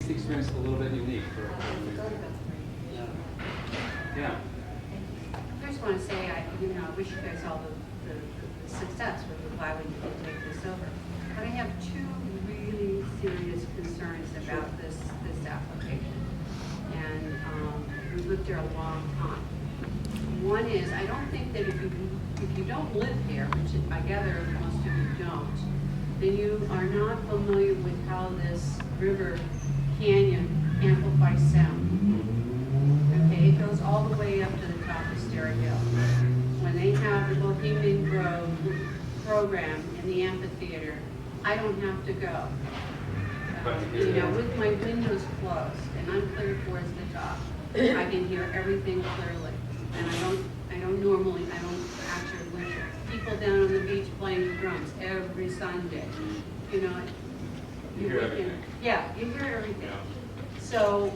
the experience a little bit unique for yeah. I first want to say, I wish you guys all the success with why we can take this over. But I have two really serious concerns about this application. And we've lived here a long time. One is, I don't think that if you don't live here, which I gather most of you don't, then you are not familiar with how this river canyon amplifies sound. Okay, it goes all the way up to the top of Stereo Hill. When they have the Bohemian Grove program in the amphitheater, I don't have to go. With my windows closed and I'm clear towards the top, I can hear everything clearly. And I don't actually wish people down on the beach playing the drums every Sunday. You hear everything. Yeah, you hear everything. Yeah. So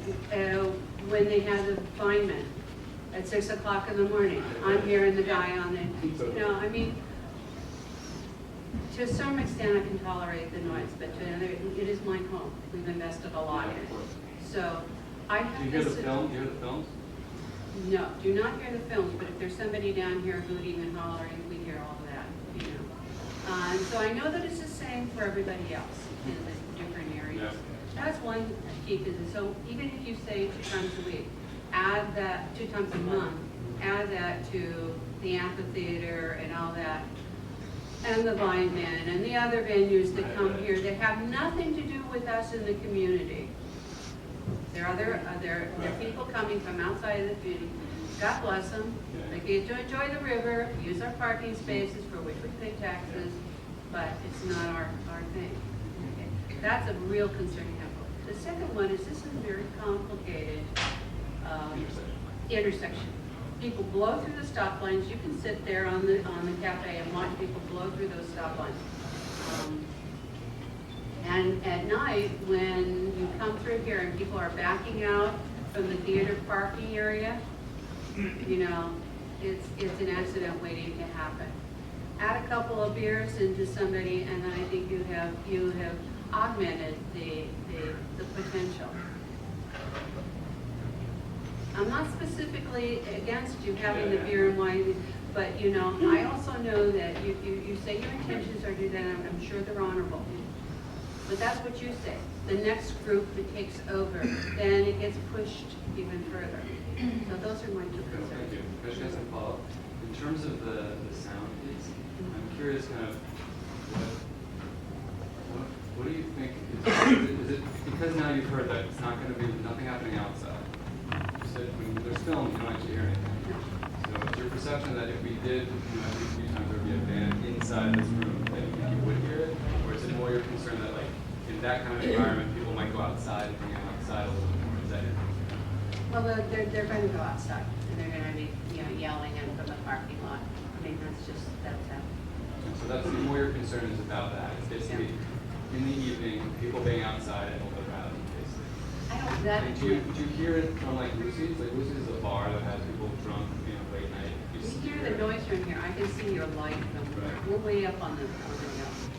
when they have the finemen at 6 o'clock in the morning, I'm hearing the guy on the, to some extent I can tolerate the noise, but to another, it is my home. We've invested a lot in it. So I have Do you hear the film? Do you hear the films? No, do not hear the films, but if there's somebody down here hooting and hollering, we hear all of that, And so I know that it's the same for everybody else in the different areas. Yeah. That's one key concern. So even if you say 2 times a week, add that 2 times a month, add that to the amphitheater and all that, and the Vine Man and the other venues that come here that have nothing to do with us in the community. There are people coming from outside of the community. God bless them. They get to enjoy the river, use our parking spaces for which we pay taxes, but it's not our thing. Okay. That's a real concern you have. The second one is this is a very complicated intersection. People blow through the stop lines. You can sit there on the cafe and watch people blow through those stop lines. And at night, when you come through here and people are backing out from the theater parking area, it's an accident waiting to happen. Add a couple of beers into somebody, and then I think you have augmented the potential. I'm not specifically against you having the beer and wine, but I also know that you say your intentions are to do that, and I'm sure they're honorable. But that's what you say. The next group that takes over, then it gets pushed even further. So those are my two concerns. Thank you. Could I ask a follow-up? In terms of the sound piece, I'm curious kind of what do you think is it because now you've heard that it's not going to be nothing happening outside? You said when there's film, you don't actually hear anything. So it's your perception that if we did, every few times there would be a band inside this room, that you think you would hear it? Or is it more your concern that like in that kind of environment, people might go outside and bring it outside a little bit more? Is that it? Well, they're going to go outside, and they're going to be, yelling in from the parking lot. I mean, that's how. So that's more your concern is about that. It's basically in the evening, people being outside and a little bit rowdy, basically. I don't. That. And do you hear it from like Lucy's? Like Lucy's is a bar that has people drunk, late night. You hear the noise from here. I can see your light from here. We're way up on the hill.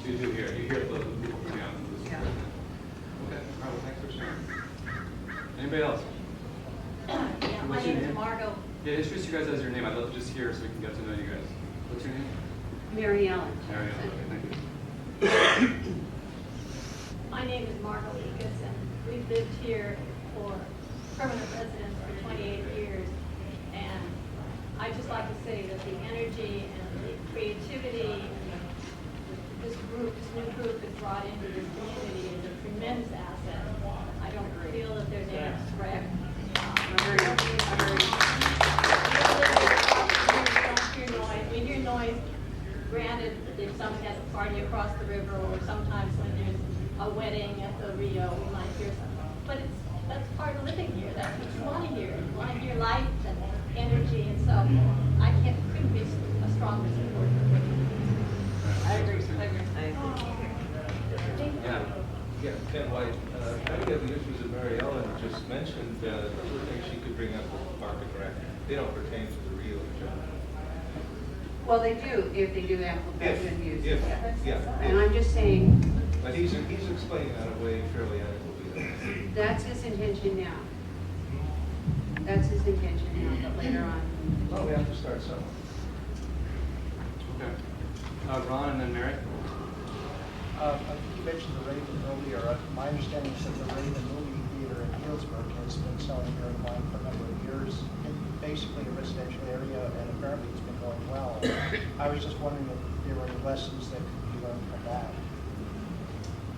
So you do hear it. You hear the people coming out from Lucy's. Yeah. Okay. All right. Well, thanks for sharing. Anybody else? Yeah, my name is Margot. Yeah, introduce you guys as your name. I'd love to just hear so we can get to know you guys. What's your name? Mary Ellen. Mary Ellen. Okay, thank you. My name is Margot Ekus, and we've lived here for permanent residence for 28 years. And I'd just like to say that the energy and the creativity this new group is brought into this community is a tremendous asset. I don't feel that there's any threat. We hear noise. Granted, if someone has a party across the river, or sometimes when there's a wedding at the Rio, we might hear something. But that's part of living here. That's what you want to hear. You want to hear life and energy, and so I couldn't be a stronger supporter. I agree. Yeah, Ken White. Many of the issues that Mary Ellen just mentioned, those are things she could bring up with the Park and Rec. They don't pertain to the Rio agenda. Well, they do if they do amplification music. Yeah. And I'm just saying. But he's explaining that away fairly adequately. That's his intention now. That's his intention now, but later on. Well, we have to start somewhere. Okay. Ron and then Mary? I think you mentioned the Raven earlier. My understanding is that the Raven movie theater in Healdsburg has been selling beer and wine for a number of years in basically a residential area, and apparently it's been going well. I was just wondering if there were any lessons that could be learned from that.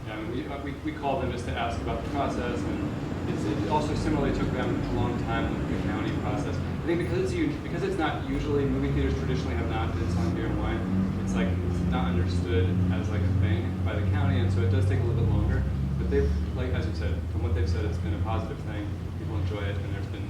Yeah, I mean, we called them just to ask about the process, and it also similarly took them a long time with the county process. I think because it's not usually, movie theaters traditionally have not been selling beer and wine, it's like it's not understood as like a thing by the county, and so it does take a little bit longer. But they've, like as you said, from what they've said, it's been a positive thing. People enjoy it, and there's been